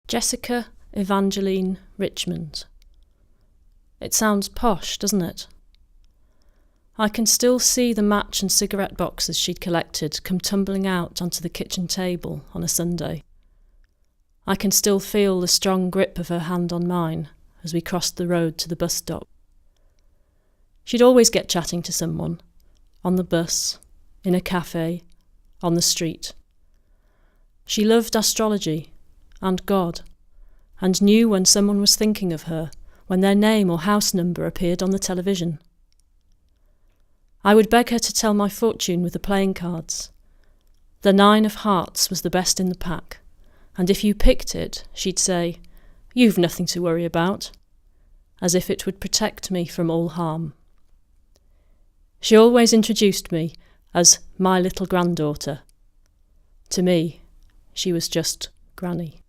Jessica Evangeline Richmond. It sounds posh, doesn't it? I can still see the match and cigarette boxes she'd collected come tumbling out onto the kitchen table on a Sunday. I can still feel the strong grip of her hand on mine as we crossed the road to the bus stop. She'd always get chatting to someone, on the bus, in a cafe, on the street. She loved astrology and God, and knew when someone was thinking of her, when their name or house number appeared on the television. I would beg her to tell my fortune with the playing cards. The 9 of hearts was the best in the pack, and if you picked it, she'd say, "You've nothing to worry about," as if it would protect me from all harm. She always introduced me as my little granddaughter. To me, she was just Granny.